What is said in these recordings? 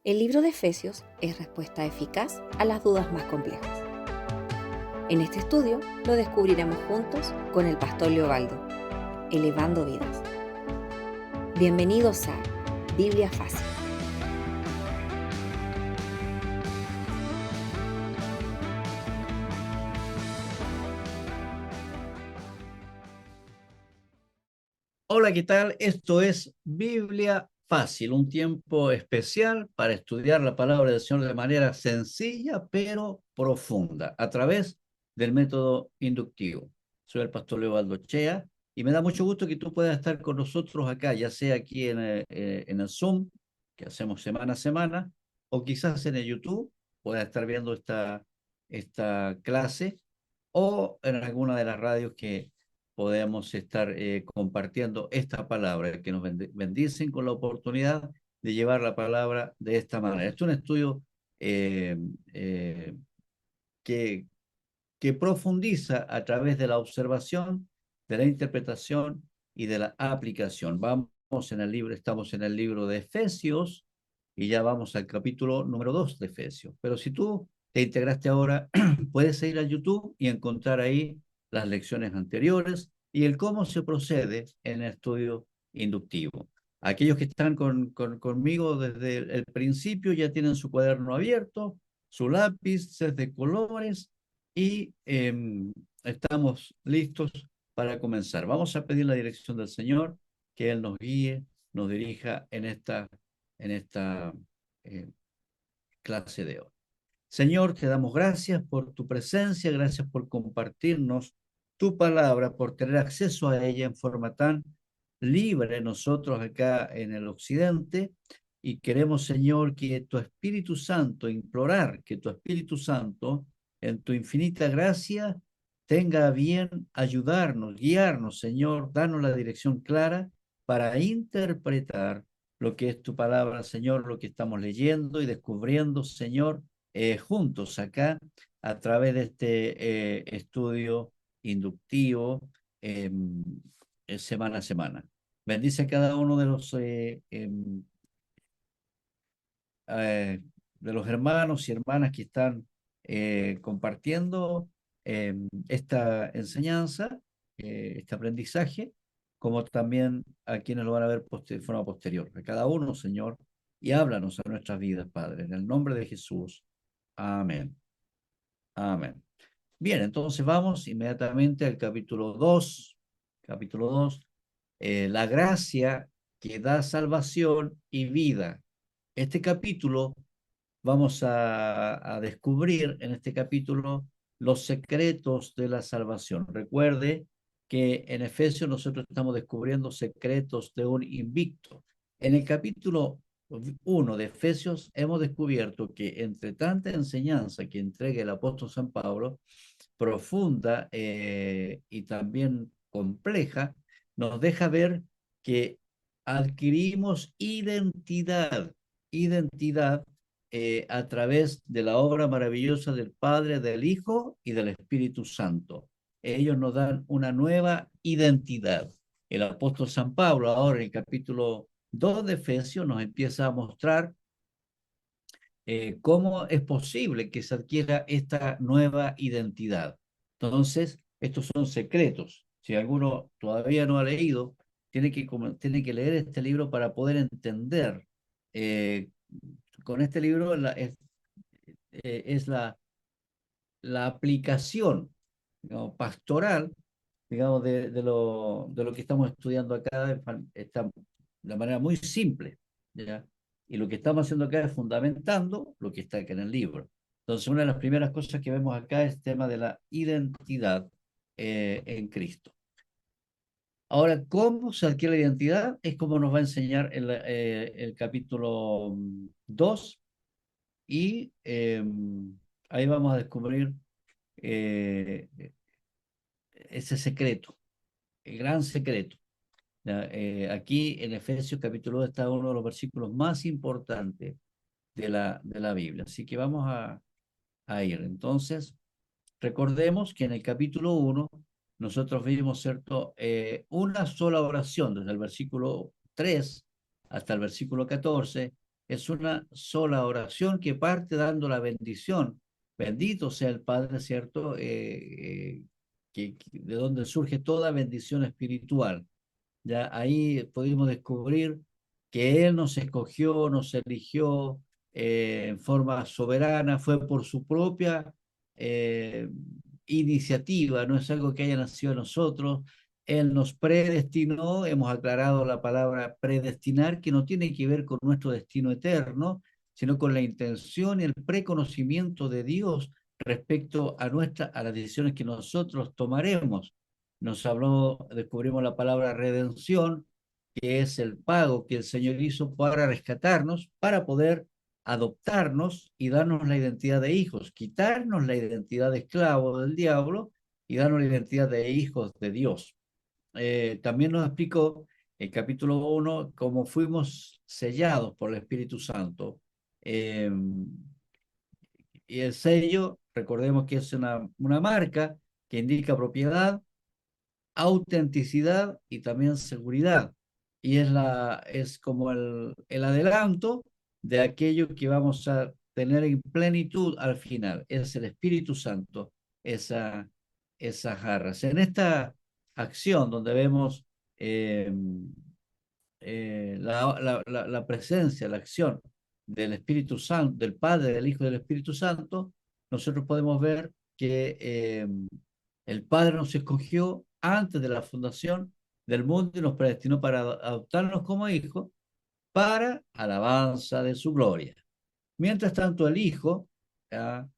El libro de Efesios es respuesta eficaz a las dudas más complejas. En este estudio lo descubriremos juntos con el pastor Leobaldo, elevando vidas. Bienvenidos a Biblia Fácil. Hola, ¿qué tal? Esto es Biblia Fácil, un tiempo especial para estudiar la palabra del Señor de manera sencilla pero profunda, a través del método inductivo. Soy el pastor Leobaldo Chea y me da mucho gusto que tú puedas estar con nosotros acá, ya sea aquí en el Zoom, que hacemos semana a semana, o quizás en el YouTube, puedas estar viendo esta clase, o en alguna de las radios que podemos estar compartiendo esta palabra, que nos bendicen con la oportunidad de llevar la palabra de esta manera. Esto es un estudio eh, eh, que, que profundiza a través de la observación, de la interpretación y de la aplicación. Estamos en el libro de Efesios y ya vamos al capítulo número 2 de Efesios. Pero si tú te integraste ahora, puedes ir a YouTube y encontrar ahí las lecciones anteriores y el cómo se procede en el estudio inductivo. Aquellos que están conmigo desde el principio ya tienen su cuaderno abierto, su lápiz de colores y estamos listos para comenzar. Vamos a pedir la dirección del Señor, que Él nos guíe, nos dirija en esta eh, clase de hoy. Señor, te damos gracias por tu presencia, gracias por compartirnos tu palabra, por tener acceso a ella en forma tan libre nosotros acá en el occidente. Y queremos, Señor, que tu Espíritu Santo, implorar que tu Espíritu Santo, en tu infinita gracia, tenga a bien ayudarnos, guiarnos, Señor, darnos la dirección clara para interpretar lo que es tu palabra, Señor, lo que estamos leyendo y descubriendo, Señor, juntos acá a través de este estudio inductivo semana a semana. Bendice a cada uno de los hermanos y hermanas que están compartiendo esta enseñanza, este aprendizaje, como también a quienes lo van a ver de forma posterior. A cada uno, Señor, y háblanos a nuestras vidas, Padre, en el nombre de Jesús. Amén. Amén. Bien, entonces vamos inmediatamente al capítulo 2. Capítulo 2, la gracia que da salvación y vida. Este capítulo, vamos a descubrir en este capítulo los secretos de la salvación. Recuerde que en Efesios nosotros estamos descubriendo secretos de un invicto. En el capítulo 1 de Efesios hemos descubierto que entre tanta enseñanza que entrega el apóstol San Pablo, profunda y también compleja, nos deja ver que adquirimos identidad a través de la obra maravillosa del Padre, del Hijo y del Espíritu Santo. Ellos nos dan una nueva identidad. El apóstol San Pablo, ahora en el capítulo 2 de Efesios, nos empieza a mostrar cómo es posible que se adquiera esta nueva identidad. Entonces, estos son secretos. Si alguno todavía no ha leído, tiene que leer este libro para poder entender. eh, con este libro es la aplicación, digamos, pastoral, digamos, de lo que estamos estudiando acá, está de manera muy simple, ¿ya? Y lo que estamos haciendo acá es fundamentando lo que está acá en el libro. Entonces, una de las primeras cosas que vemos acá es el tema de la identidad en Cristo. Ahora, ¿cómo se adquiere la identidad? Es como nos va a enseñar el capítulo 2 y ahí vamos a descubrir eh, ese secreto, el gran secreto. Aquí en Efesios capítulo 2 está uno de los versículos más importantes de la Biblia. Así que vamos a ir. Entonces, recordemos que en el capítulo 1 nosotros vimos, ¿cierto? Una sola oración, desde el versículo 3 hasta el versículo 14, Es una sola oración que parte dando la bendición. Bendito sea el Padre, ¿cierto? De donde surge toda bendición espiritual. Ya ahí pudimos descubrir que Él nos escogió, nos eligió en forma soberana, fue por su propia eh, iniciativa, no es algo que haya nacido en nosotros. Él nos predestinó, hemos aclarado la palabra predestinar, que no tiene que ver con nuestro destino eterno, sino con la intención y el preconocimiento de Dios respecto a las decisiones que nosotros tomaremos. Nos habló, descubrimos la palabra redención, que es el pago que el Señor hizo para rescatarnos, para poder adoptarnos y darnos la identidad de hijos, quitarnos la identidad de esclavo del diablo y darnos la identidad de hijos de Dios. También nos explicó el capítulo 1 cómo fuimos sellados por el Espíritu Santo. Y el sello, recordemos que es una marca que indica propiedad, autenticidad y también seguridad. Y es como el adelanto de aquello que vamos a tener en plenitud al final. Es el Espíritu Santo, esas jarras. En esta acción donde vemos la presencia, la acción del Espíritu Santo, del Padre, del Hijo y del Espíritu Santo, nosotros podemos ver que el Padre nos escogió antes de la fundación del mundo y nos predestinó para adoptarnos como hijos para alabanza de su gloria. Mientras tanto, el Hijo, ya,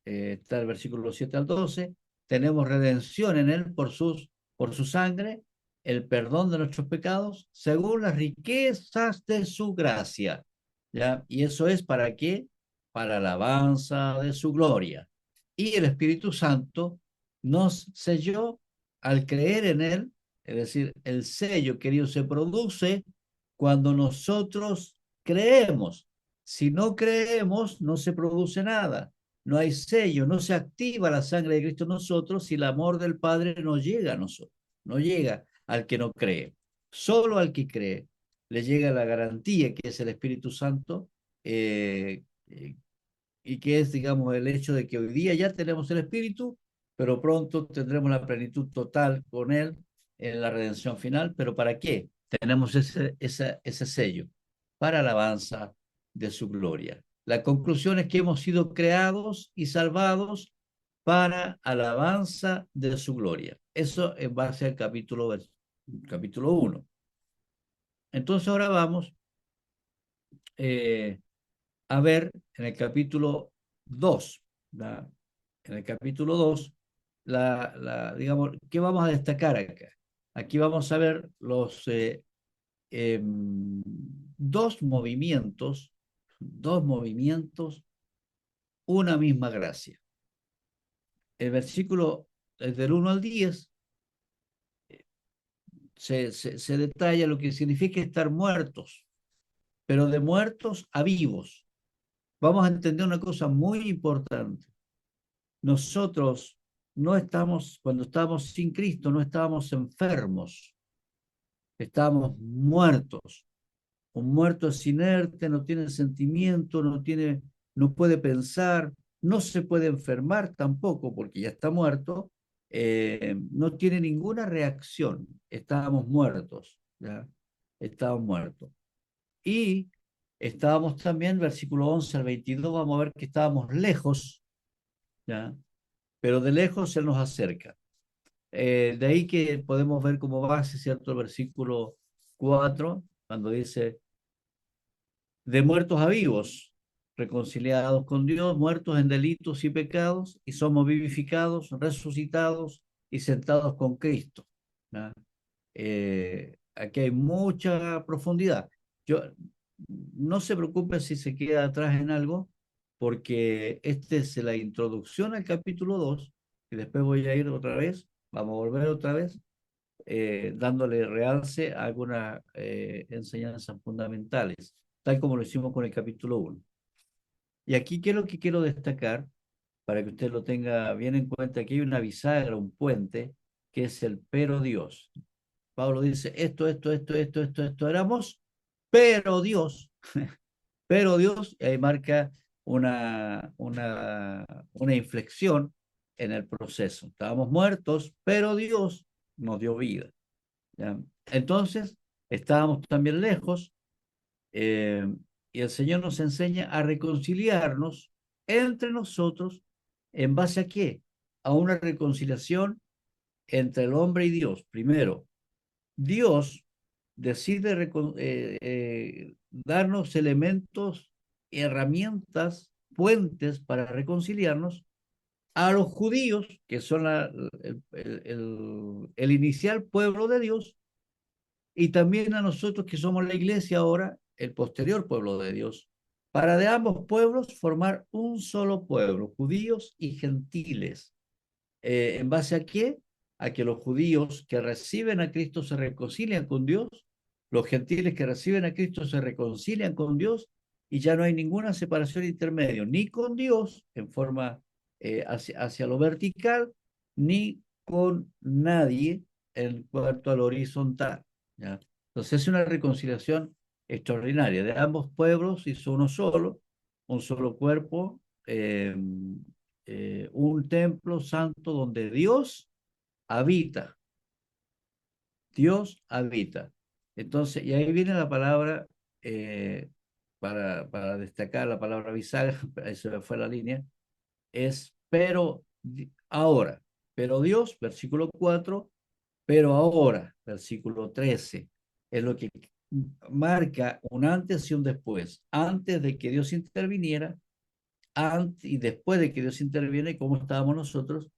está el versículo 7 al 12, tenemos redención en él por su sangre, el perdón de nuestros pecados, según las riquezas de su gracia. ¿Ya? Y eso es para qué? Para alabanza de su gloria. Y el Espíritu Santo nos selló al creer en él, es decir, el sello, querido, se produce cuando nosotros creemos. Si no creemos, no se produce nada. No hay sello, no se activa la sangre de Cristo en nosotros si el amor del Padre no llega a nosotros, no llega al que no cree. Solo al que cree le llega la garantía que es el Espíritu Santo, eh, eh, y que es, digamos, el hecho de que hoy día ya tenemos el Espíritu, pero pronto tendremos la plenitud total con Él en la redención final. ¿Pero para qué? Tenemos ese sello para alabanza de su gloria. La conclusión es que hemos sido creados y salvados para alabanza de su gloria. Eso en base al capítulo 1. Entonces ahora vamos eh, a ver en el capítulo 2. En el capítulo 2, digamos, ¿qué vamos a destacar acá? Aquí vamos a ver los dos movimientos, una misma gracia. El versículo del 1 al 10 se detalla lo que significa estar muertos, pero de muertos a vivos. Vamos a entender una cosa muy importante. Nosotros no estamos, cuando estábamos sin Cristo, no estábamos enfermos, estábamos muertos. Un muerto es inerte, no tiene sentimiento, no puede pensar, no se puede enfermar tampoco porque ya está muerto, no tiene ninguna reacción. Estábamos muertos, ¿ya? Estábamos muertos. Y estábamos también, versículo 11 al 22, vamos a ver que estábamos lejos, ¿ya? Pero de lejos Él nos acerca. De ahí que podemos ver como base, ¿cierto? El versículo 4, cuando dice, de muertos a vivos, reconciliados con Dios, muertos en delitos y pecados, y somos vivificados, resucitados y sentados con Cristo. ¿Ya? Aquí hay mucha profundidad. Yo, no se preocupe si se queda atrás en algo, porque esta es la introducción al capítulo 2 y después voy a ir otra vez, vamos a volver otra vez, dándole realce a algunas enseñanzas fundamentales, tal como lo hicimos con el capítulo 1. Y aquí, ¿qué es lo que quiero destacar? Para que usted lo tenga bien en cuenta, aquí hay una bisagra, un puente, que es el pero Dios. Pablo dice, esto éramos, pero Dios. pero Dios, ahí marca una inflexión en el proceso. Estábamos muertos, pero Dios nos dio vida. ¿Ya? Entonces, estábamos también lejos, eh, y el Señor nos enseña a reconciliarnos entre nosotros. ¿En base a qué? A una reconciliación entre el hombre y Dios. Primero, Dios decide darnos elementos, herramientas, puentes para reconciliarnos a los judíos, que son el inicial pueblo de Dios, y también a nosotros que somos la iglesia ahora, el posterior pueblo de Dios, para de ambos pueblos formar un solo pueblo, judíos y gentiles. ¿En base a qué? A que los judíos que reciben a Cristo se reconcilian con Dios, los gentiles que reciben a Cristo se reconcilian con Dios, y ya no hay ninguna separación intermedio, ni con Dios en forma hacia lo vertical, ni con nadie en cuanto a lo horizontal. ¿Ya? Entonces es una reconciliación extraordinaria. De ambos pueblos hizo uno solo, un solo cuerpo, un templo santo donde Dios habita. Dios habita. Entonces, y ahí viene la palabra, para destacar la palabra bisagra, esa fue la línea, es ahora, pero Dios, versículo 4, pero ahora, versículo 13, es lo que marca un antes y un después, antes de que Dios interviniera, antes y después de que Dios interviene, cómo estábamos nosotros,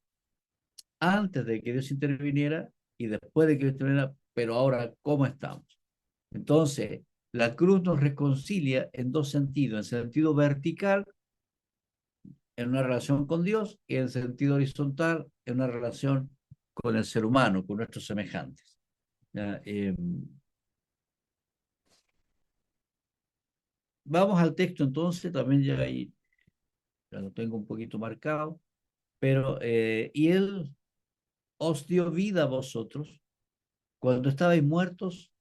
antes de que Dios interviniera y después de que Dios interviniera, pero ahora, ¿cómo estamos? Entonces, la cruz nos reconcilia en dos sentidos, en sentido vertical, en una relación con Dios, y en sentido horizontal, en una relación con el ser humano, con nuestros semejantes. ¿Ya? Vamos al texto entonces, también ya ahí ya lo tengo un poquito marcado, pero y Él os dio vida a vosotros cuando estabais muertos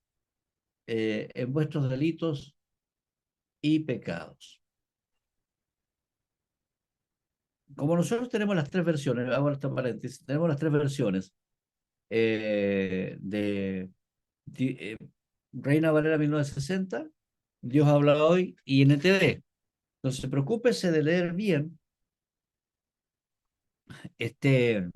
en vuestros delitos y pecados. Como nosotros tenemos las tres versiones, hago esta paréntesis, tenemos las tres versiones de Reina Valera 1960, Dios habla hoy y NTV. Entonces, preocúpese de leer bien este,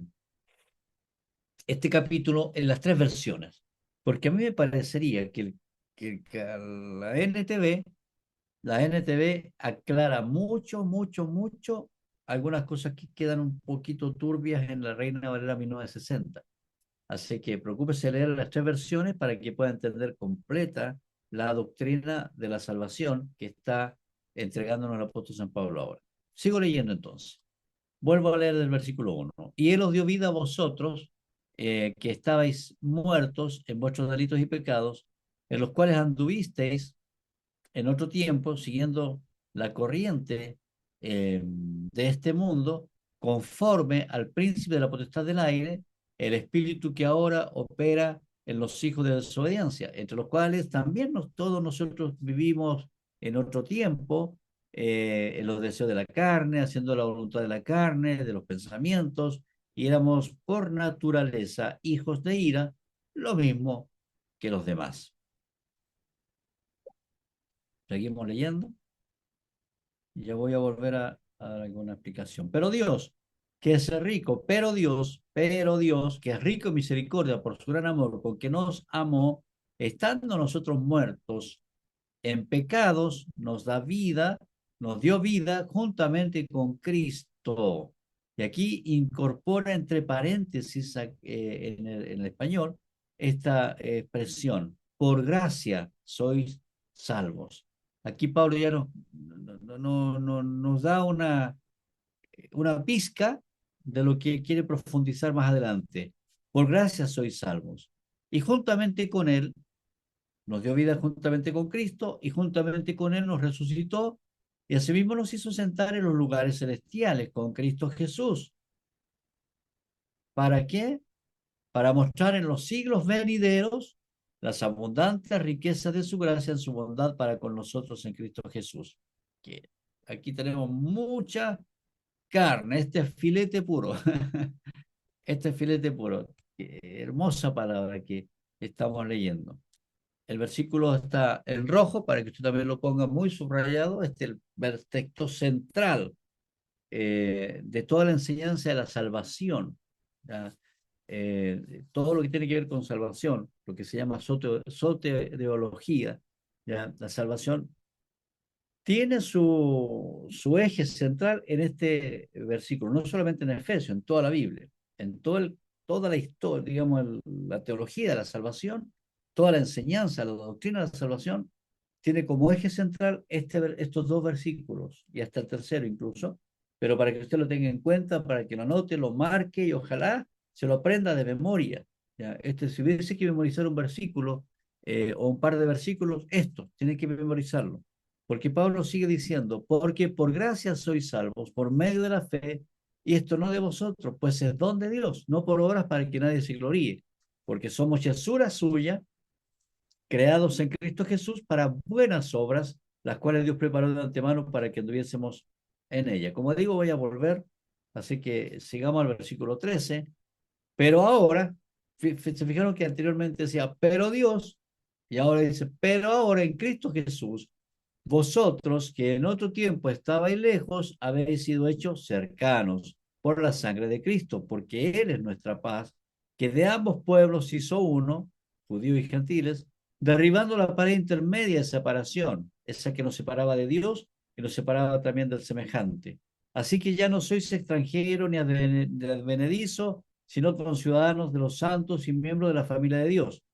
este capítulo en las tres versiones, porque a mí me parecería que la NTV aclara mucho, mucho, mucho algunas cosas que quedan un poquito turbias en la Reina Valera 1960. Así que preocúpese de leer las tres versiones para que pueda entender completa la doctrina de la salvación que está entregándonos el apóstol San Pablo ahora. Sigo leyendo entonces. Vuelvo a leer del versículo 1. Y Él os dio vida a vosotros, que estabais muertos en vuestros delitos y pecados, en los cuales anduvisteis en otro tiempo, siguiendo la corriente de este mundo, conforme al príncipe de la potestad del aire, el espíritu que ahora opera en los hijos de desobediencia, entre los cuales también todos nosotros vivimos en otro tiempo, en los deseos de la carne, haciendo la voluntad de la carne, de los pensamientos, y éramos por naturaleza hijos de ira, lo mismo que los demás. Seguimos leyendo. Y ya voy a volver a dar alguna explicación. Pero Dios, que es rico, pero Dios, que es rico en misericordia por su gran amor, porque nos amó, estando nosotros muertos en pecados, nos da vida, nos dio vida juntamente con Cristo. Y aquí incorpora entre paréntesis en el español esta expresión, por gracia sois salvos. Aquí Pablo ya nos da una pizca de lo que quiere profundizar más adelante. Por gracia sois salvos. Y juntamente con él nos dio vida juntamente con Cristo y juntamente con Él nos resucitó y asimismo nos hizo sentar en los lugares celestiales con Cristo Jesús. ¿Para qué? Para mostrar en los siglos venideros las abundantes riquezas de su gracia en su bondad para con nosotros en Cristo Jesús. Que aquí tenemos mucha carne, este es filete puro, este es filete puro. Qué hermosa palabra que estamos leyendo. El versículo está en rojo para que usted también lo ponga muy subrayado. Este es el texto central de toda la enseñanza de la salvación. ¿Ya? Todo lo que tiene que ver con salvación, lo que se llama soteriología, ¿ya? La salvación tiene su eje central en este versículo, no solamente en Efesios, en toda la Biblia, en toda la historia, digamos, la teología de la salvación, toda la enseñanza, la doctrina de la salvación, tiene como eje central estos dos versículos, y hasta el tercero incluso, pero para que usted lo tenga en cuenta, para que lo anote, lo marque y ojalá se lo aprenda de memoria. ¿Ya? Si hubiese que memorizar un versículo o un par de versículos, esto, tiene que memorizarlo. Porque Pablo sigue diciendo, porque por gracia sois salvos, por medio de la fe, y esto no de vosotros, pues es don de Dios, no por obras para que nadie se gloríe, porque somos hechura suya, creados en Cristo Jesús para buenas obras, las cuales Dios preparó de antemano para que anduviésemos en ella. Como digo, voy a volver, así que sigamos al versículo 13, pero ahora, se fijaron que anteriormente decía, pero Dios, y ahora dice, pero ahora en Cristo Jesús, vosotros que en otro tiempo estabais lejos, habéis sido hechos cercanos por la sangre de Cristo, porque Él es nuestra paz, que de ambos pueblos hizo uno, judíos y gentiles, derribando la pared intermedia de separación, esa que nos separaba de Dios y nos separaba también del semejante. Así que ya no sois extranjeros ni advenedizos, sino conciudadanos de los santos y miembros de la familia de Dios.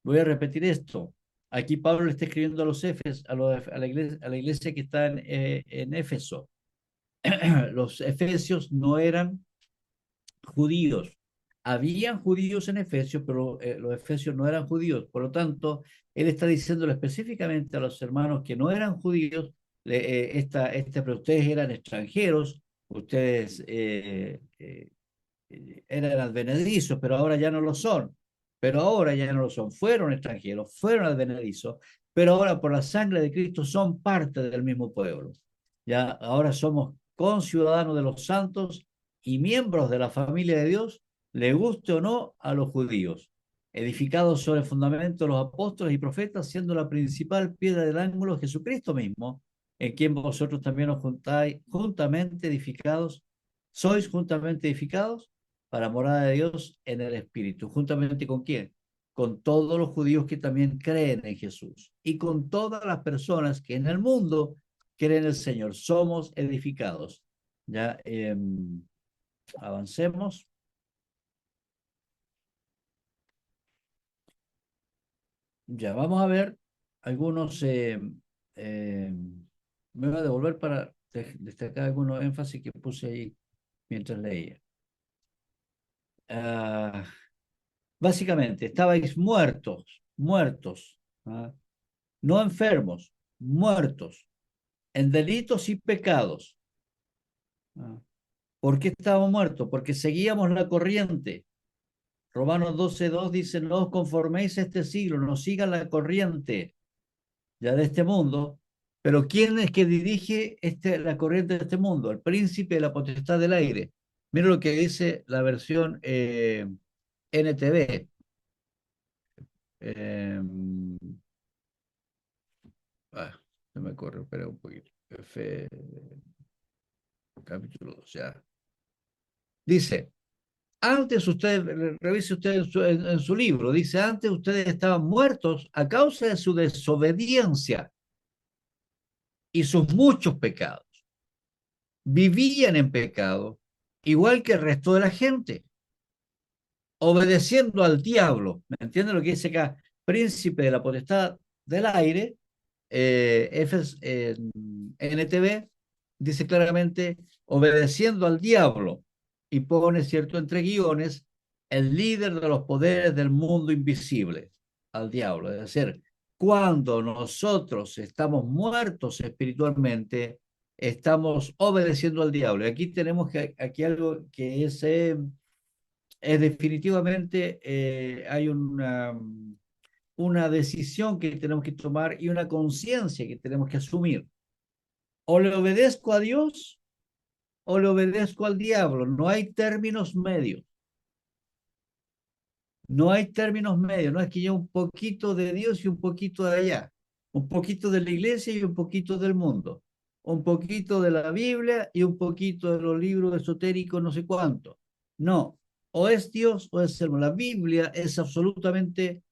Voy a repetir esto. Aquí Pablo le está escribiendo a los a la iglesia que está en Éfeso. Los efesios no eran judíos. Habían judíos en Efesios, pero los efesios no eran judíos. Por lo tanto, él está diciéndole específicamente a los hermanos que no eran judíos, pero ustedes eran extranjeros, ustedes eran advenedizos, pero ahora ya no lo son. Pero ahora ya no lo son. Fueron extranjeros, fueron advenedizos, pero ahora por la sangre de Cristo son parte del mismo pueblo. Ya ahora somos conciudadanos de los santos y miembros de la familia de Dios, le guste o no a los judíos, edificados sobre el fundamento de los apóstoles y profetas, siendo la principal piedra del ángulo Jesucristo mismo, en quien vosotros también os juntáis juntamente edificados, sois juntamente edificados para morada de Dios en el Espíritu. ¿Juntamente con quién? Con todos los judíos que también creen en Jesús y con todas las personas que en el mundo creen en el Señor. Somos edificados. Ya avancemos. Ya vamos a ver algunos. Me voy a devolver para destacar algunos énfasis que puse ahí mientras leía. Básicamente, estabais muertos, ¿ah? No enfermos, muertos, en delitos y pecados. ¿Ah? ¿Por qué estábamos muertos? Porque seguíamos la corriente. Romanos 12:2 dice, no os conforméis a este siglo, no sigan la corriente ya de este mundo. Pero ¿quién es que dirige la corriente de este mundo? El príncipe de la potestad del aire. Mira lo que dice la versión NTV. Eh, se me corre, espera un poquito. Capítulo 2, ya. Dice, antes usted, revise usted en su libro, dice, antes ustedes estaban muertos a causa de su desobediencia y sus muchos pecados. Vivían en pecado, igual que el resto de la gente, obedeciendo al diablo. ¿Me entiende lo que dice acá? Príncipe de la potestad del aire, NTV, dice claramente, obedeciendo al diablo, y pone, cierto, entre guiones, el líder de los poderes del mundo invisible, al diablo. Es decir, cuando nosotros estamos muertos espiritualmente, estamos obedeciendo al diablo. Y aquí tenemos aquí algo que es definitivamente, hay una una decisión que tenemos que tomar y una conciencia que tenemos que asumir. O le obedezco a Dios o le obedezco al diablo. No hay términos medios. No hay términos medios. No es que yo un poquito de Dios y un poquito de allá. Un poquito de la iglesia y un poquito del mundo. Un poquito de la Biblia y un poquito de los libros esotéricos, no sé cuánto. No. O es Dios o es el mundo. La Biblia es absolutamente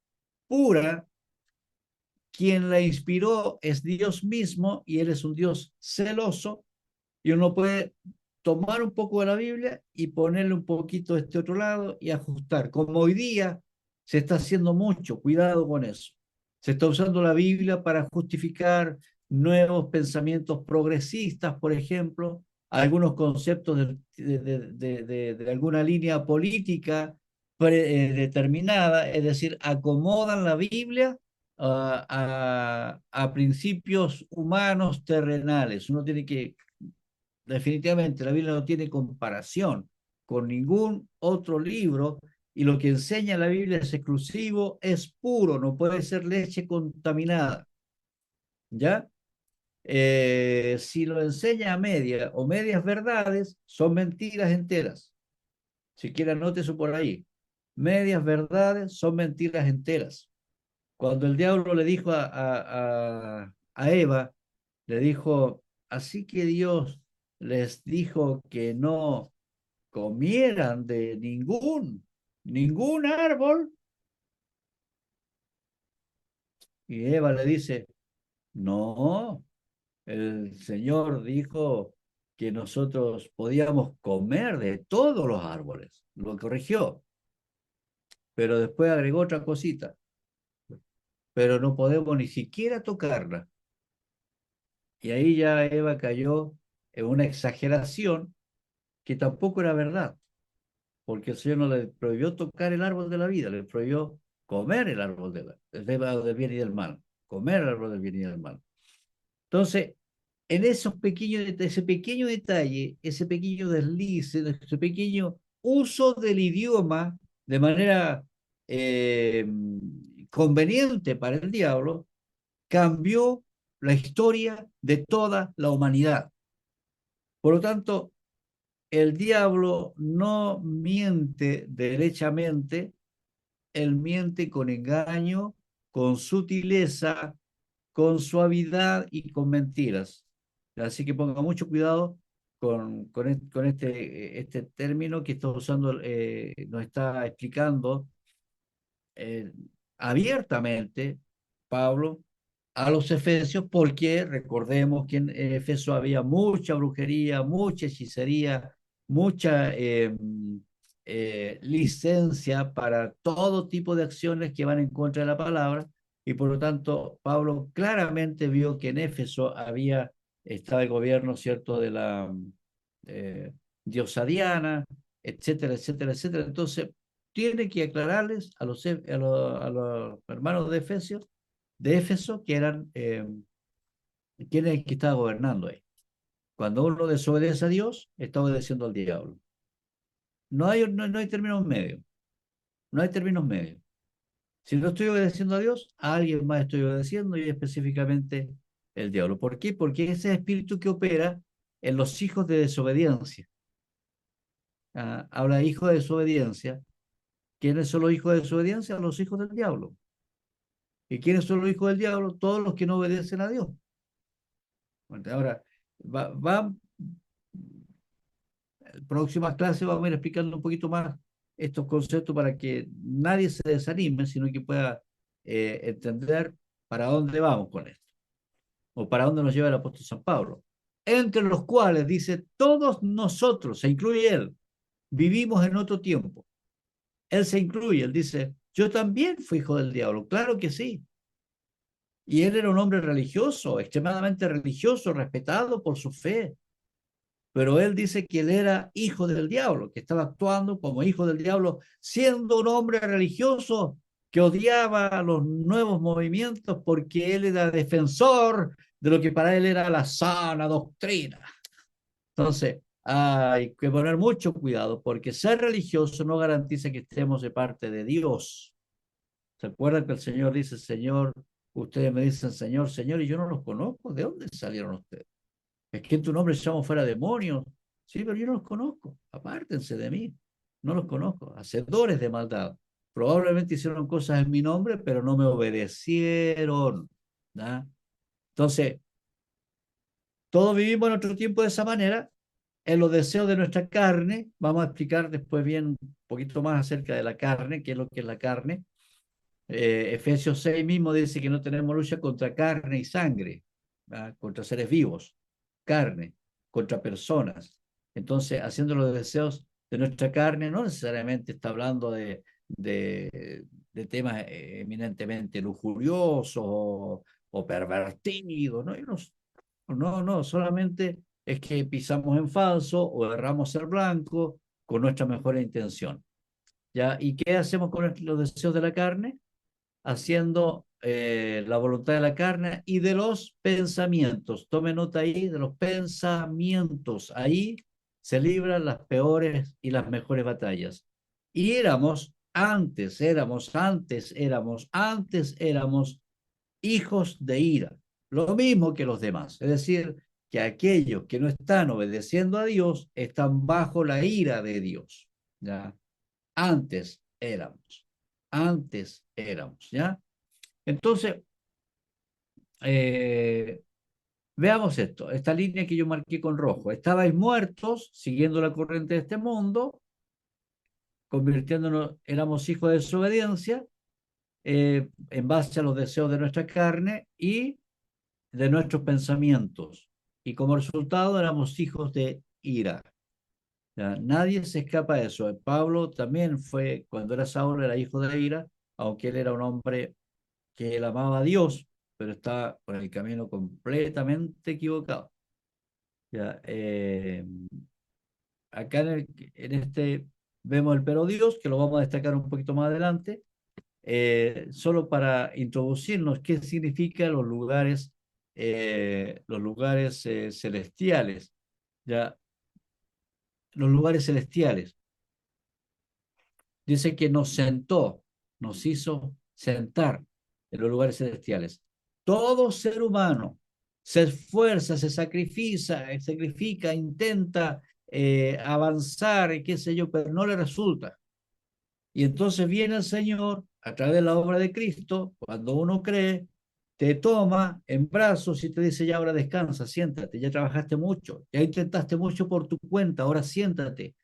pura. Quien la inspiró es Dios mismo y Él es un Dios celoso y uno puede tomar un poco de la Biblia y ponerle un poquito de este otro lado y ajustar. Como hoy día se está haciendo mucho, cuidado con eso. Se está usando la Biblia para justificar nuevos pensamientos progresistas, por ejemplo, algunos conceptos de alguna línea política determinada, es decir, acomodan la Biblia a principios humanos terrenales. Uno tiene que, definitivamente, la Biblia no tiene comparación con ningún otro libro y lo que enseña la Biblia es exclusivo, es puro, no puede ser leche contaminada. ¿Ya? Si lo enseña a media o medias verdades, son mentiras enteras. Si quiere, anote eso por ahí. Medias verdades son mentiras enteras. Cuando el diablo le dijo a Eva, le dijo, así que Dios les dijo que no comieran de ningún árbol. Y Eva le dice, no, el Señor dijo que nosotros podíamos comer de todos los árboles. Lo corrigió, pero después agregó otra cosita, pero no podemos ni siquiera tocarla. Y ahí ya Eva cayó en una exageración que tampoco era verdad, porque el Señor no le prohibió tocar el árbol de la vida, le prohibió comer el árbol del bien y del mal, comer el árbol del bien y del mal. Entonces, en ese pequeño detalle, ese pequeño desliz, ese pequeño uso del idioma de manera eh, conveniente para el diablo, cambió la historia de toda la humanidad. Por lo tanto, el diablo no miente derechamente, él miente con engaño, con sutileza, con suavidad y con mentiras. Así que ponga mucho cuidado con este término que está usando, nos está explicando eh, abiertamente Pablo a los efesios, porque recordemos que en Efeso había mucha brujería, mucha hechicería, mucha licencia para todo tipo de acciones que van en contra de la palabra, y por lo tanto Pablo claramente vio que en Éfeso estaba el gobierno, ¿cierto?, de la eh, diosa Diana, etcétera, etcétera, etcétera. Entonces, tiene que aclararles a los hermanos de Éfeso, que eran quién es el que estaba gobernando ahí. Cuando uno desobedece a Dios, está obedeciendo al diablo. No hay términos medios. No hay términos medios. Si no estoy obedeciendo a Dios, a alguien más estoy obedeciendo y específicamente el diablo. ¿Por qué? Porque ese espíritu que opera en los hijos de desobediencia. Habla de hijos de desobediencia. ¿Quiénes son los hijos de desobediencia? Los hijos del diablo. ¿Y quiénes son los hijos del diablo? Todos los que no obedecen a Dios. Ahora, va, próximas clases vamos a ir explicando un poquito más estos conceptos para que nadie se desanime, sino que pueda entender para dónde vamos con esto, o para dónde nos lleva el apóstol San Pablo. Entre los cuales dice, todos nosotros, se incluye él, vivimos en otro tiempo. Él se incluye, él dice, yo también fui hijo del diablo, claro que sí. Y él era un hombre religioso, extremadamente religioso, respetado por su fe. Pero él dice que él era hijo del diablo, que estaba actuando como hijo del diablo, siendo un hombre religioso que odiaba a los nuevos movimientos porque él era defensor de lo que para él era la sana doctrina. Entonces, hay que poner mucho cuidado porque ser religioso no garantiza que estemos de parte de Dios. ¿Se acuerdan que el Señor dice, Señor, ustedes me dicen, Señor, Señor, y yo no los conozco? ¿De dónde salieron ustedes? Es que en tu nombre echamos fuera demonios. Sí, pero yo no los conozco. Apártense de mí. No los conozco. Hacedores de maldad. Probablemente hicieron cosas en mi nombre, pero no me obedecieron. ¿No? Entonces, todos vivimos en nuestro tiempo de esa manera, en los deseos de nuestra carne. Vamos a explicar después bien un poquito más acerca de la carne, qué es lo que es la carne. Efesios 6 mismo dice que no tenemos lucha contra carne y sangre, ¿verdad? Contra seres vivos, carne, contra personas. Entonces, haciendo los deseos de nuestra carne, no necesariamente está hablando de temas eminentemente lujuriosos o pervertidos, ¿no? No, solamente es que pisamos en falso o erramos ser blanco con nuestra mejor intención. ¿Ya? ¿Y qué hacemos con los deseos de la carne? Haciendo la voluntad de la carne y de los pensamientos. Tome nota ahí de los pensamientos. Ahí se libran las peores y las mejores batallas. Y antes éramos hijos de ira, lo mismo que los demás. Es decir, que aquellos que no están obedeciendo a Dios están bajo la ira de Dios. ¿Ya? Antes éramos, ¿ya? Entonces, eh, veamos esto, esta línea que yo marqué con rojo. Estabais muertos, siguiendo la corriente de este mundo, convirtiéndonos, éramos hijos de desobediencia, en base a los deseos de nuestra carne y de nuestros pensamientos. Y como resultado éramos hijos de ira. ¿Ya? Nadie se escapa de eso. Pablo también fue, cuando era Saulo, era hijo de ira, aunque él era un hombre que él amaba a Dios, pero estaba por el camino completamente equivocado. ¿Ya? Acá en este vemos el pero Dios, que lo vamos a destacar un poquito más adelante, solo para introducirnos qué significa los lugares celestiales. ¿Ya? Los lugares celestiales. Dice que nos hizo sentar en los lugares celestiales. Todo ser humano se esfuerza, se sacrifica, intenta avanzar, y qué sé yo, pero no le resulta. Y entonces viene el Señor a través de la obra de Cristo, cuando uno cree, te toma en brazos y te dice, ya ahora descansa, siéntate, ya trabajaste mucho, ya intentaste mucho por tu cuenta, ahora siéntate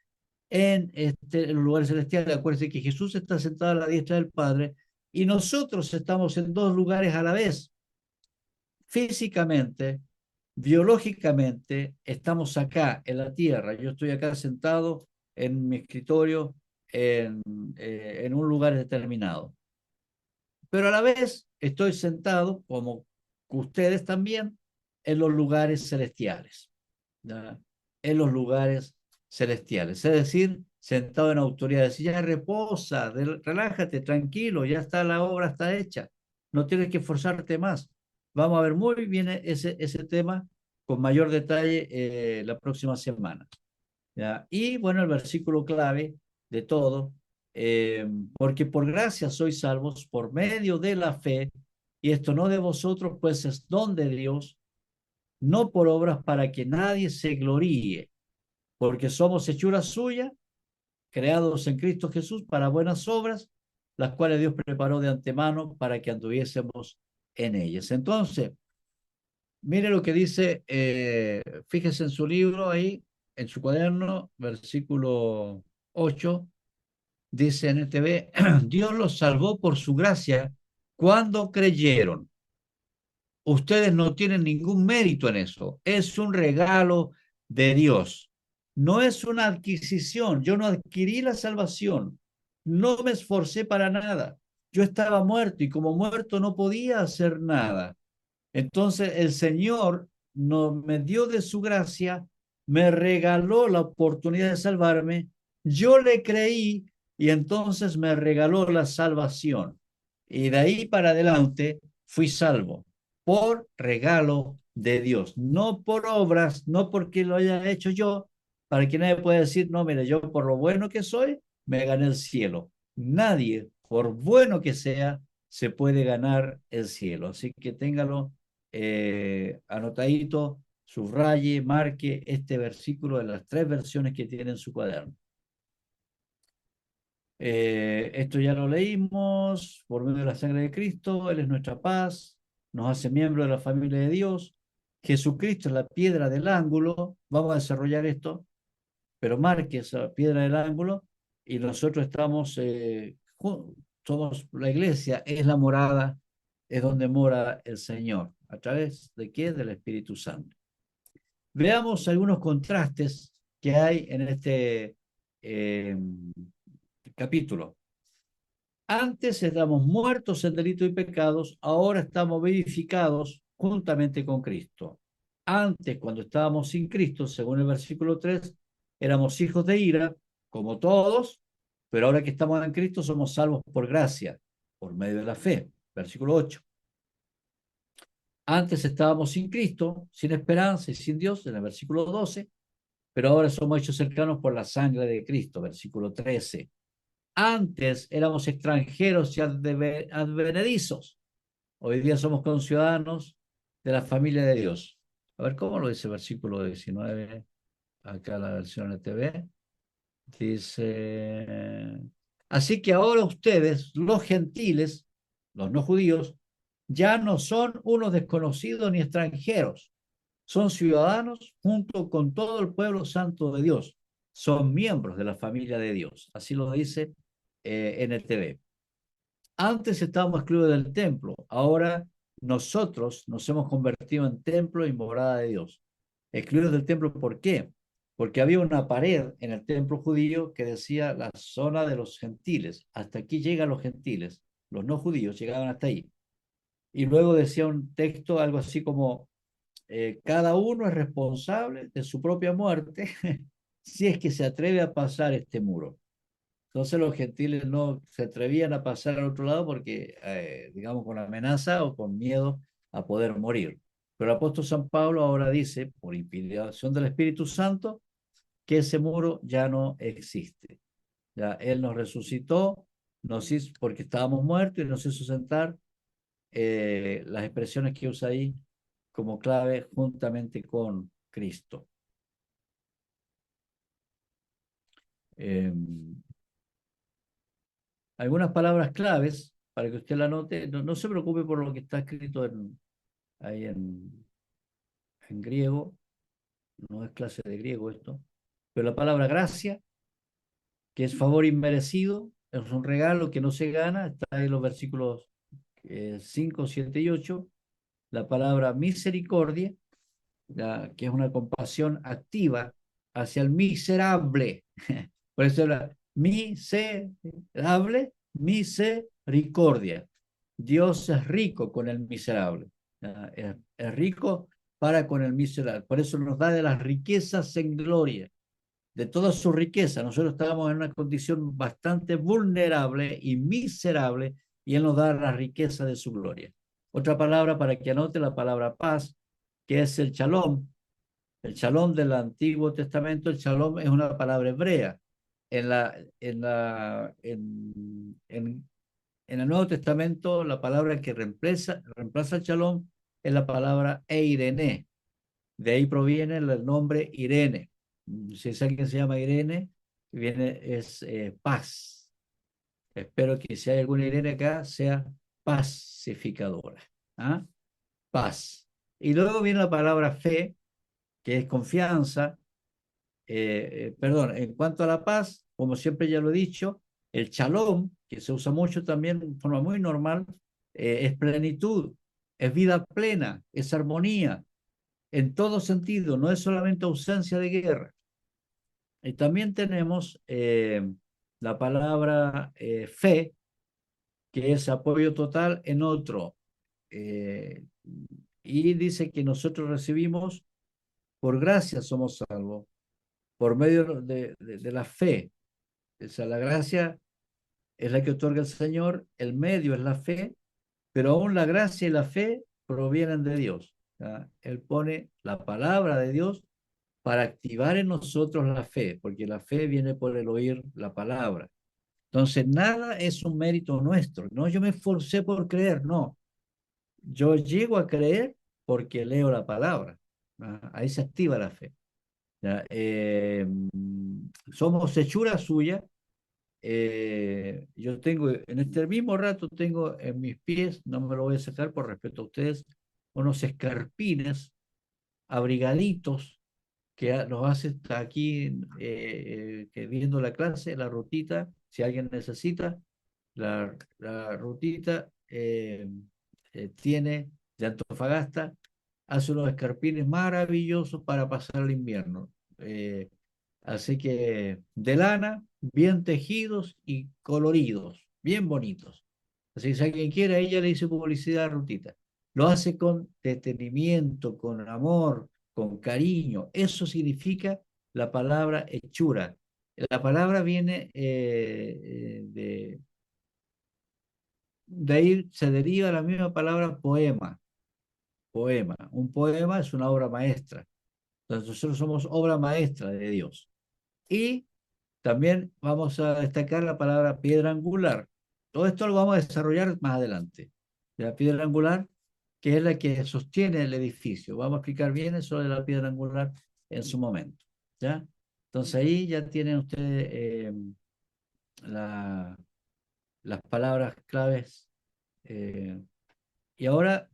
en los lugares celestiales. Acuérdense que Jesús está sentado a la diestra del Padre y nosotros estamos en dos lugares a la vez. Físicamente, biológicamente, estamos acá en la tierra. Yo estoy acá sentado en mi escritorio en un lugar determinado. Pero a la vez estoy sentado, como ustedes también, en los lugares celestiales. ¿Ya? En los lugares celestiales. Es decir, sentado en autoridad. Si ya reposa, relájate, tranquilo, ya está la obra, está hecha. No tienes que esforzarte más. Vamos a ver muy bien ese tema con mayor detalle la próxima semana. ¿Ya? Y bueno, el versículo clave de todo, porque por gracia sois salvos por medio de la fe, y esto no de vosotros, pues es don de Dios, no por obras para que nadie se gloríe, porque somos hechura suya, creados en Cristo Jesús para buenas obras, las cuales Dios preparó de antemano para que anduviésemos en ellas. Entonces, mire lo que dice, fíjese en su libro ahí, en su cuaderno, versículo 8, dice en NTV, Dios los salvó por su gracia cuando creyeron. Ustedes no tienen ningún mérito en eso. Es un regalo de Dios. No es una adquisición. Yo no adquirí la salvación. No me esforcé para nada. Yo estaba muerto y como muerto no podía hacer nada. Entonces el Señor no me dio de su gracia, me regaló la oportunidad de salvarme. Yo le creí y entonces me regaló la salvación. Y de ahí para adelante fui salvo por regalo de Dios, no por obras, no porque lo haya hecho yo, para que nadie pueda decir, no, mire, yo por lo bueno que soy, me gané el cielo. Nadie, por bueno que sea, se puede ganar el cielo. Así que téngalo anotadito, subraye, marque este versículo de las 3 versiones que tiene en su cuaderno. Esto ya lo leímos, por medio de la sangre de Cristo, Él es nuestra paz, nos hace miembro de la familia de Dios. Jesucristo es la piedra del ángulo. Vamos a desarrollar esto, pero marque esa piedra del ángulo y nosotros estamos, somos la iglesia, es la morada, es donde mora el Señor. ¿A través de qué? Del Espíritu Santo. Veamos algunos contrastes que hay en este capítulo. Antes éramos muertos en delitos y pecados, ahora estamos vivificados juntamente con Cristo. Antes, cuando estábamos sin Cristo, según el versículo 3, éramos hijos de ira, como todos, pero ahora que estamos en Cristo somos salvos por gracia, por medio de la fe. Versículo 8. Antes estábamos sin Cristo, sin esperanza y sin Dios, en el versículo 12, pero ahora somos hechos cercanos por la sangre de Cristo, versículo 13. Antes éramos extranjeros y advenedizos. Hoy día somos conciudadanos de la familia de Dios. A ver, ¿cómo lo dice el versículo 19? Acá la versión NTV. Dice, así que ahora ustedes, los gentiles, los no judíos, ya no son unos desconocidos ni extranjeros. Son ciudadanos junto con todo el pueblo santo de Dios. Son miembros de la familia de Dios. Así lo dice NTV. Antes estábamos excluidos del templo, ahora nosotros nos hemos convertido en templo y morada de Dios. Excluidos del templo, ¿por qué? Porque había una pared en el templo judío que decía la zona de los gentiles. Hasta aquí llegan los gentiles. Los no judíos llegaban hasta ahí. Y luego decía un texto, algo así como, cada uno es responsable de su propia muerte si es que se atreve a pasar este muro. Entonces los gentiles no se atrevían a pasar al otro lado porque, digamos, con amenaza o con miedo a poder morir. Pero el apóstol San Pablo ahora dice, por inspiración del Espíritu Santo, que ese muro ya no existe. Ya Él nos resucitó, nos hizo, porque estábamos muertos y nos hizo sentar, las expresiones que usa ahí como clave juntamente con Cristo. Eh, Algunas palabras claves para que usted la note. No se preocupe por lo que está escrito ahí en griego. No es clase de griego esto. Pero la palabra gracia, que es favor inmerecido, es un regalo que no se gana. Está ahí en los versículos 5, 7 y 8. La palabra misericordia, que es una compasión activa hacia el miserable. Por eso la miserable, misericordia. Dios es rico con el miserable. Es rico para con el miserable. Por eso nos da de las riquezas en gloria. De toda su riqueza. Nosotros estábamos en una condición bastante vulnerable y miserable y Él nos da la riqueza de su gloria. Otra palabra para que anote, la palabra paz, que es el shalom. El shalom del Antiguo Testamento, el shalom es una palabra hebrea. En el Nuevo Testamento, la palabra que reemplaza el shalom es la palabra eirene. De ahí proviene el nombre Irene. Si es alguien que se llama Irene, es paz. Espero que si hay alguna Irene acá, sea pacificadora. ¿Ah? Paz. Y luego viene la palabra fe, que es confianza. Perdón, en cuanto a la paz, como siempre ya lo he dicho, el shalom, que se usa mucho también de forma muy normal, es plenitud, es vida plena, es armonía, en todo sentido, no es solamente ausencia de guerra. Y también tenemos la palabra fe, que es apoyo total en otro. Eh, y dice que nosotros recibimos, por gracia somos salvos, por medio de la fe. O sea, la gracia es la que otorga el Señor, el medio es la fe, pero aún la gracia y la fe provienen de Dios. ¿Ya? Él pone la palabra de Dios para activar en nosotros la fe, porque la fe viene por el oír la palabra. Entonces, nada es un mérito nuestro. No, yo me esforcé por creer, no. Yo llego a creer porque leo la palabra. ¿Ah? Ahí se activa la fe. ¿Ya? Somos hechura suya. Yo tengo, en este mismo rato, tengo en mis pies, no me lo voy a sacar por respeto a ustedes, unos escarpines abrigaditos que nos hace estar aquí que viendo la clase, la rutita, si alguien necesita, la rutita tiene de Antofagasta, hace unos escarpines maravillosos para pasar el invierno. Así que de lana, bien tejidos y coloridos, bien bonitos. Así que si alguien quiere, ella le hizo publicidad a Rutita. Lo hace con detenimiento, con amor, con cariño. Eso significa la palabra hechura. La palabra viene de ahí se deriva la misma palabra poema. Poema. Un poema es una obra maestra. Entonces nosotros somos obra maestra de Dios. Y también vamos a destacar la palabra piedra angular. Todo esto lo vamos a desarrollar más adelante. La piedra angular, que es la que sostiene el edificio. Vamos a explicar bien eso de la piedra angular en su momento. ¿Ya? Entonces ahí ya tienen ustedes la, las palabras claves. Y ahora,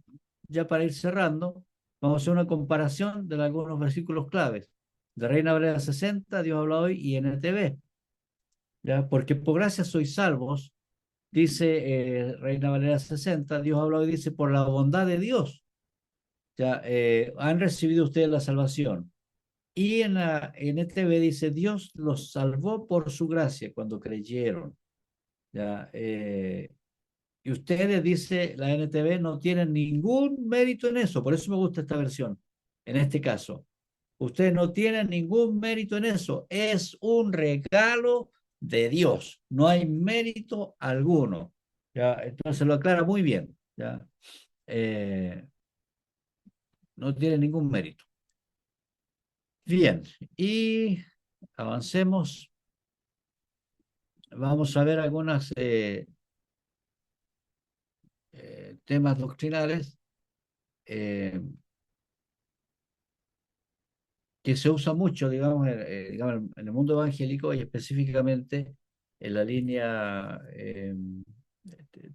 ya para ir cerrando, vamos a hacer una comparación de algunos versículos claves. De Reina Valera 60, Dios habla hoy, y NTV. ¿Ya? Porque por gracia sois salvos, dice Reina Valera 60, Dios habla hoy, dice, por la bondad de Dios, ya han recibido ustedes la salvación. Y en la NTV dice, Dios los salvó por su gracia cuando creyeron. ¿Ya? Y ustedes, dice la NTV, no tienen ningún mérito en eso. Por eso me gusta esta versión, en este caso. Ustedes no tienen ningún mérito en eso. Es un regalo de Dios. No hay mérito alguno. ¿Ya? Entonces lo aclara muy bien. ¿Ya? No tiene ningún mérito. Bien, y avancemos. Vamos a ver algunos temas doctrinales. Que se usa mucho, digamos, digamos, en el mundo evangélico y específicamente en la línea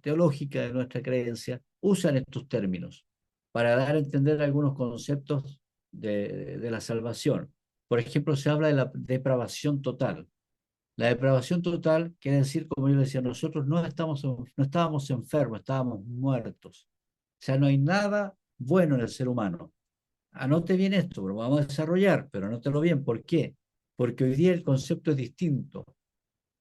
teológica de nuestra creencia, usan estos términos para dar a entender algunos conceptos de la salvación. Por ejemplo, se habla de la depravación total. La depravación total quiere decir, como yo decía, nosotros no estábamos enfermos, estábamos muertos. O sea, no hay nada bueno en el ser humano. Anote bien esto, lo vamos a desarrollar, pero anótelo bien. ¿Por qué? Porque hoy día el concepto es distinto.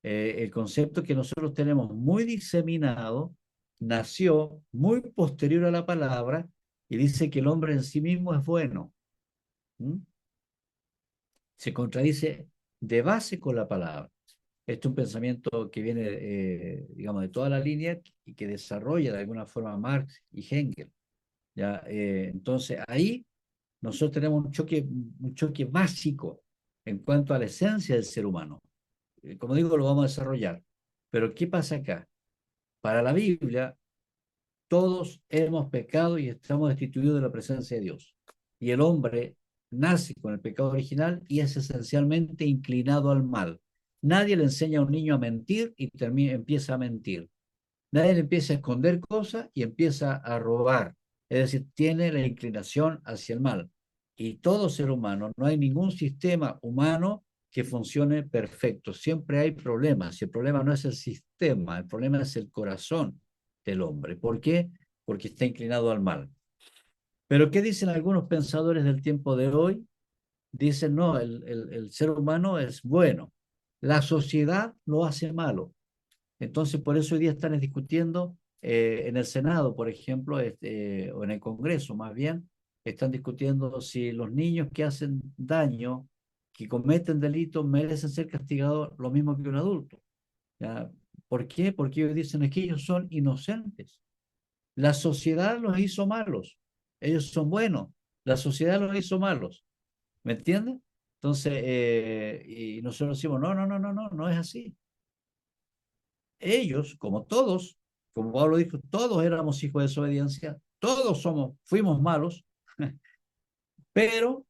El concepto que nosotros tenemos muy diseminado nació muy posterior a la palabra y dice que el hombre en sí mismo es bueno. ¿Mm? Se contradice de base con la palabra. Este es un pensamiento que viene, digamos, de toda la línea y que desarrolla de alguna forma Marx y Hegel. ¿Ya? Entonces, ahí nosotros tenemos un choque básico en cuanto a la esencia del ser humano. Como digo, lo vamos a desarrollar. Pero ¿qué pasa acá? Para la Biblia, todos hemos pecado y estamos destituidos de la presencia de Dios. Y el hombre nace con el pecado original y es esencialmente inclinado al mal. Nadie le enseña a un niño a mentir y empieza a mentir. Nadie le empieza a esconder cosas y empieza a robar. Es decir, tiene la inclinación hacia el mal. Y todo ser humano, no hay ningún sistema humano que funcione perfecto. Siempre hay problemas. Y el problema no es el sistema, el problema es el corazón del hombre. ¿Por qué? Porque está inclinado al mal. Pero ¿qué dicen algunos pensadores del tiempo de hoy? Dicen, no, el ser humano es bueno. La sociedad lo hace malo. Entonces, por eso hoy día están discutiendo en el Senado, por ejemplo, o en el Congreso más bien, están discutiendo si los niños que hacen daño, que cometen delitos, merecen ser castigados lo mismo que un adulto. ¿Ya? ¿Por qué? Porque ellos dicen es que ellos son inocentes. La sociedad los hizo malos. Ellos son buenos. La sociedad los hizo malos. ¿Me entienden? Entonces, y nosotros decimos, no, no, no, no, no, no es así. ellos, como todos, como Pablo dijo, todos éramos hijos de desobediencia, todos fuimos malos, pero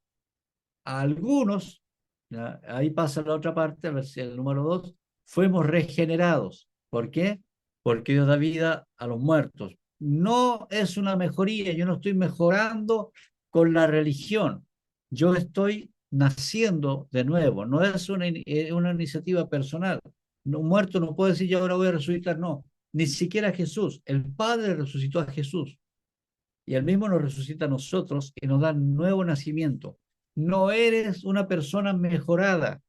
a algunos, ¿ya? Ahí pasa la otra parte, el número 2, fuimos regenerados. ¿Por qué? Porque Dios da vida a los muertos. No es una mejoría, yo no estoy mejorando con la religión, yo estoy naciendo de nuevo, no es una iniciativa personal. Un muerto no puede decir, yo ahora voy a resucitar, no, ni siquiera Jesús, el Padre resucitó a Jesús y Él mismo nos resucita a nosotros y nos da nuevo nacimiento. No eres una persona mejorada,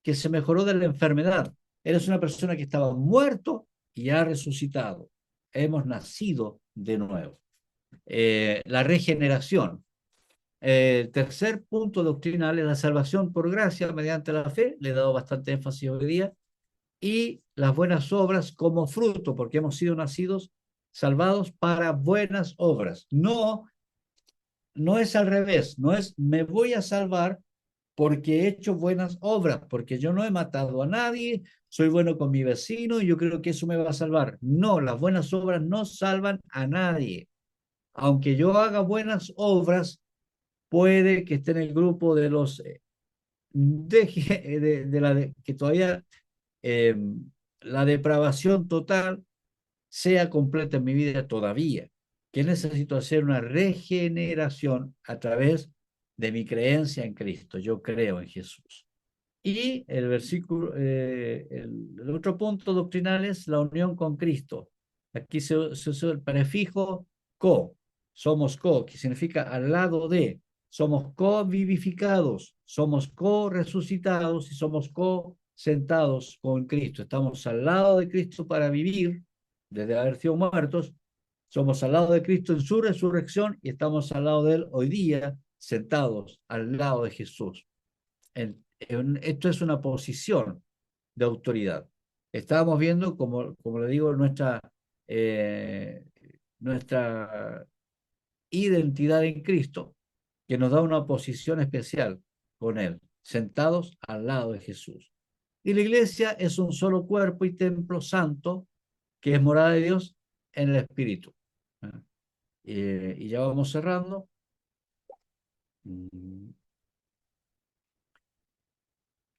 que se mejoró de la enfermedad. Eres una persona que estaba muerto y ha resucitado. Hemos nacido de nuevo. La regeneración. El tercer punto doctrinal es la salvación por gracia mediante la fe. Le he dado bastante énfasis hoy día. Y las buenas obras como fruto, porque hemos sido nacidos, salvados para buenas obras. No es al revés, no es me voy a salvar porque he hecho buenas obras, porque yo no he matado a nadie, soy bueno con mi vecino y yo creo que eso me va a salvar. No, las buenas obras no salvan a nadie. Aunque yo haga buenas obras, puede que esté en el grupo de los que todavía eh, la depravación total sea completa en mi vida todavía, que necesito hacer una regeneración a través de mi creencia en Cristo. Yo creo en Jesús. Y el versículo, el otro punto doctrinal es la unión con Cristo. Aquí se usa el prefijo co, somos co, que significa al lado de, somos co-vivificados, somos co-resucitados y somos co-sentados con Cristo. Estamos al lado de Cristo para vivir, desde haber sido muertos, somos al lado de Cristo en su resurrección y estamos al lado de Él hoy día, sentados al lado de Jesús. Esto es una posición de autoridad. Estábamos viendo, como le digo, nuestra identidad en Cristo, que nos da una posición especial con Él, sentados al lado de Jesús. Y la iglesia es un solo cuerpo y templo santo, que es morada de Dios en el Espíritu. Y ya vamos cerrando.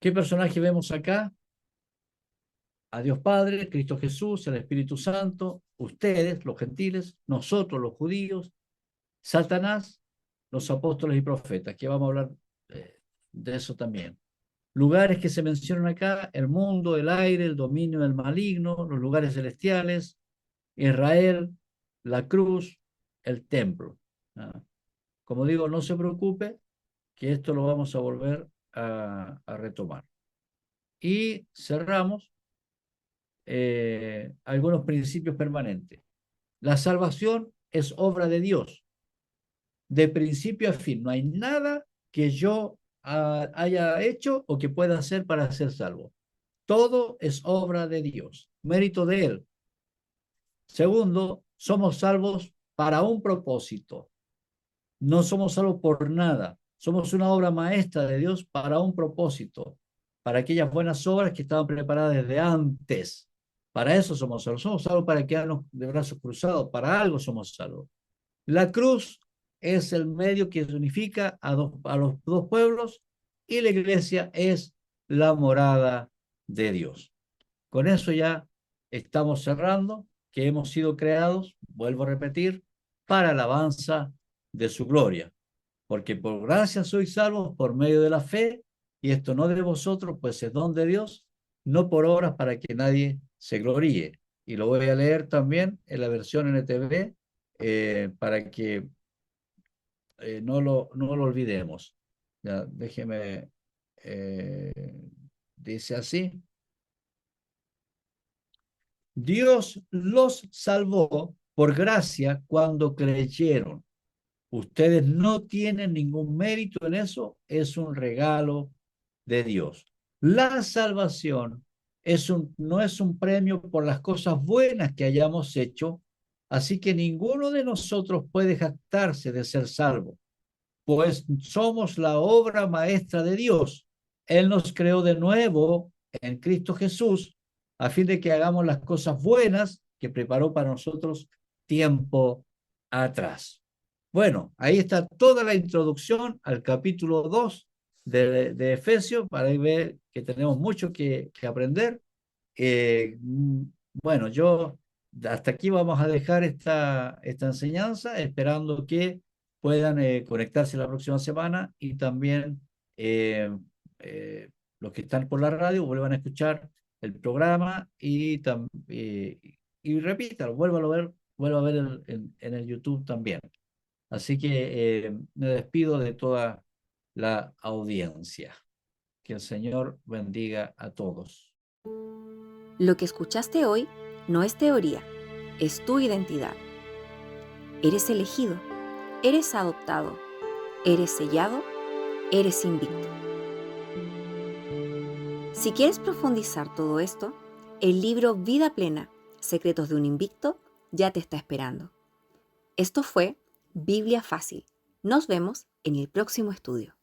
¿Qué personaje vemos acá? A Dios Padre, Cristo Jesús, el Espíritu Santo, ustedes, los gentiles, nosotros, los judíos, Satanás, los apóstoles y profetas, que vamos a hablar de eso también. Lugares que se mencionan acá, el mundo, el aire, el dominio del maligno, los lugares celestiales, Israel, la cruz, el templo. Como digo, no se preocupe, que esto lo vamos a volver a retomar. Y cerramos algunos principios permanentes. La salvación es obra de Dios, de principio a fin. No hay nada que yo haya hecho o que pueda hacer para ser salvo. Todo es obra de Dios, mérito de Él. Segundo, somos salvos para un propósito. No somos salvos por nada. Somos una obra maestra de Dios para un propósito, para aquellas buenas obras que estaban preparadas desde antes. Para eso somos salvos. Somos salvos para quedarnos de brazos cruzados. Para algo somos salvos. La cruz es el medio que unifica a los dos pueblos y la iglesia es la morada de Dios. Con eso ya estamos cerrando, que hemos sido creados, vuelvo a repetir, para alabanza de su gloria. Porque por gracia sois salvos por medio de la fe, y esto no de vosotros, pues es don de Dios, no por obras para que nadie se gloríe. Y lo voy a leer también en la versión NTV para que no lo olvidemos. Ya, déjeme, dice así. Dios los salvó por gracia cuando creyeron. Ustedes no tienen ningún mérito en eso, es un regalo de Dios. La salvación no es un premio por las cosas buenas que hayamos hecho, así que ninguno de nosotros puede jactarse de ser salvo, pues somos la obra maestra de Dios. Él nos creó de nuevo en Cristo Jesús a fin de que hagamos las cosas buenas que preparó para nosotros tiempo atrás. Bueno, ahí está toda la introducción al capítulo 2 de Efesios, para ver que tenemos mucho que aprender. Bueno, yo hasta aquí vamos a dejar esta enseñanza, esperando que puedan conectarse la próxima semana y también los que están por la radio vuelvan a escuchar el programa y repítanlo, vuelva a ver en el YouTube también. Así que me despido de toda la audiencia. Que el Señor bendiga a todos. Lo que escuchaste hoy no es teoría, es tu identidad. Eres elegido, eres adoptado, eres sellado, eres invicto. Si quieres profundizar todo esto, el libro Vida Plena, Secretos de un Invicto, ya te está esperando. Esto fue Biblia Fácil. Nos vemos en el próximo estudio.